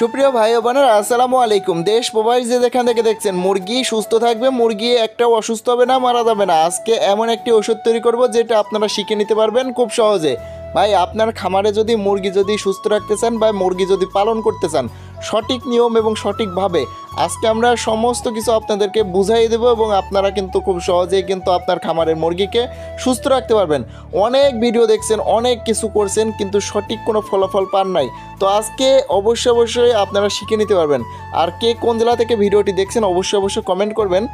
সুপ্রিয় ভাই ও বোনেরা আসসালামু আলাইকুম। দেশ প্রবাস যে যেখান থেকে দেখছেন, মুরগি সুস্থ থাকবে, মুরগি একটাও অসুস্থ হবে না, মারা যাবে না। আজকে এমন একটি ওষুধ তৈরি করব যেটা আপনারা শিখে নিতে পারবেন খুব সহজে। ভাই, আপনার খামারে যদি মুরগি যদি সুস্থ রাখতে চান বা মুরগি যদি পালন করতে চান সঠিক নিয়ম এবং সঠিকভাবে, আজকে আমরা সমস্ত কিছু আপনাদেরকে বুঝাই দেবো এবং আপনারা কিন্তু খুব সহজেই কিন্তু আপনার খামারের মুরগিকে সুস্থ রাখতে পারবেন। অনেক ভিডিও দেখছেন, অনেক কিছু করছেন, কিন্তু সঠিক কোনো ফলাফল পান নাই। তো আজকে অবশ্যই আপনারা শিখে নিতে পারবেন। আর কে কোন জেলা থেকে ভিডিওটি দেখছেন অবশ্যই কমেন্ট করবেন।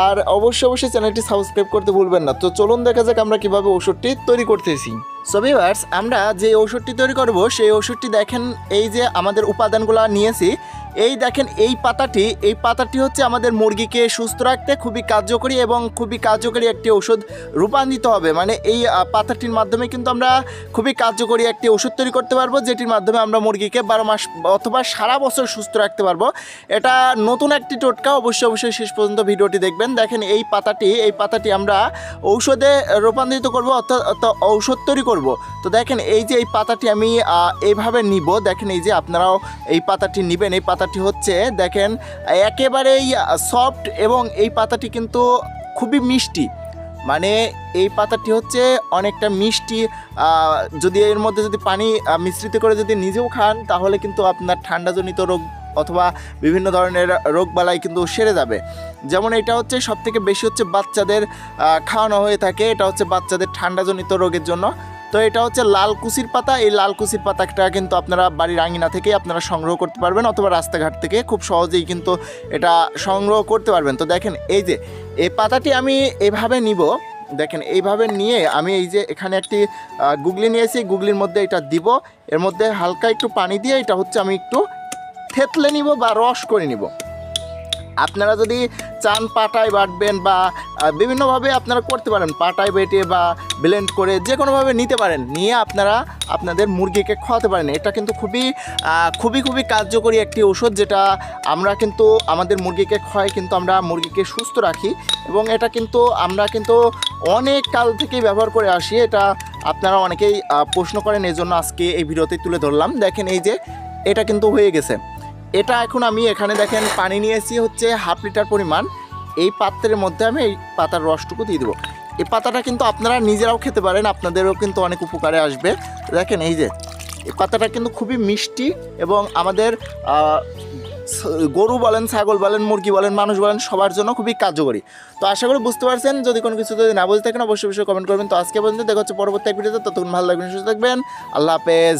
আর অবশ্যই চ্যানেলটি সাবস্ক্রাইব করতে ভুলবেন না। তো চলুন দেখা যাক আমরা কীভাবে ওষুধটি তৈরি করতেছি। সো ভিউয়ার্স, আমরা যে ওষুধটি তৈরি করব সেই ওষুধটি দেখেন, এই যে আমাদের উপাদানগুলো নিয়েছি। এই দেখেন, এই পাতাটি হচ্ছে আমাদের মুরগিকে সুস্থ রাখতে খুবই কার্যকরী এবং খুবই কার্যকরী একটি ওষুধ রূপান্তরিত হবে। মানে এই পাতাটির মাধ্যমে কিন্তু আমরা খুবই কার্যকরী একটি ওষুধ তৈরি করতে পারবো, যেটির মাধ্যমে আমরা মুরগিকে 12 মাস অথবা সারা বছর সুস্থ রাখতে পারবো। এটা নতুন একটি টোটকা, অবশ্যই শেষ পর্যন্ত ভিডিওটি দেখবেন। দেখেন, এই পাতাটি আমরা ঔষধে রূপান্তরিত করবো, অর্থাৎ ঔষধ তৈরি করব। তো দেখেন, এই যে এই পাতাটি আমি এইভাবে নিব। দেখেন, এই যে আপনারাও এই পাতাটি নেবেন। এই পাতাটি হচ্ছে দেখেন একেবারেই সফট এবং এই পাতাটি কিন্তু খুবই মিষ্টি। মানে এই পাতাটি হচ্ছে অনেকটা মিষ্টি। যদি এর মধ্যে যদি পানি মিশ্রিত করে যদি নিজেও খান, তাহলে কিন্তু আপনার ঠান্ডাজনিত রোগ অথবা বিভিন্ন ধরনের রোগবালাই কিন্তু সেরে যাবে। যেমন এটা হচ্ছে সবথেকে বেশি হচ্ছে বাচ্চাদের খাওয়ানো হয়ে থাকে। এটা হচ্ছে বাচ্চাদের ঠান্ডাজনিত রোগের জন্য। তো এটা হচ্ছে লালকুচির পাতা। এই লালকুচির পাতাটা কিন্তু আপনারা বাড়ির আঙিনা থেকে আপনারা সংগ্রহ করতে পারবেন, অথবা রাস্তাঘাট থেকে খুব সহজেই কিন্তু এটা সংগ্রহ করতে পারবেন। তো দেখেন, এই যে এই পাতাটি আমি এভাবে নিব। দেখেন, এইভাবে নিয়ে আমি এই যে এখানে একটি গুগলি নিয়েছি, গুগলির মধ্যে এটা দিব। এর মধ্যে হালকা একটু পানি দিয়ে এটা হচ্ছে আমি একটু থেতলে নিব বা রস করে নিব। আপনারা যদি চান পাটায় বাটবেন বা বিভিন্নভাবে আপনারা করতে পারেন, পাটায় বেটে বা ব্লেন্ড করে যে কোনোভাবে নিতে পারেন, নিয়ে আপনারা আপনাদের মুরগিকে খাওয়াতে পারেন। এটা কিন্তু খুবই কার্যকরী একটি ওষুধ, যেটা আমরা কিন্তু আমাদের মুরগিকে খাওয়াই কিন্তু আমরা মুরগিকে সুস্থ রাখি। এবং এটা কিন্তু আমরা কিন্তু অনেক কাল থেকেই ব্যবহার করে আসি। এটা আপনারা অনেকেই প্রশ্ন করেন, এই জন্য আজকে এই ভিডিওতে তুলে ধরলাম। দেখেন, এই যে এটা কিন্তু হয়ে গেছে। এটা এখন আমি এখানে দেখেন পানি নিয়েছি হচ্ছে 1/2 লিটার পরিমাণ। এই পাত্রের মধ্যে আমি এই পাতার রসটুকু দিয়ে দেবো। এই পাতাটা কিন্তু আপনারা নিজেরাও খেতে পারেন, আপনাদেরও কিন্তু অনেক উপকারে আসবে। দেখেন, এই যে এই পাতাটা কিন্তু খুবই মিষ্টি এবং আমাদের গরু বলেন, ছাগল বলেন, মুরগি বলেন, মানুষ বলেন, সবার জন্য খুবই কার্যকরী। তো আশা করি বুঝতে পারছেন। যদি কোনো কিছু যদি না বুঝতে থাকেন অবশ্যই কমেন্ট করবেন। তো আজকে পর্যন্ত দেখা হচ্ছে পরবর্তী এক ভিডিওতে। ততক্ষণ ভালো লাগবেন, সুস্থ থাকবেন। আল্লাহ হাফেজ।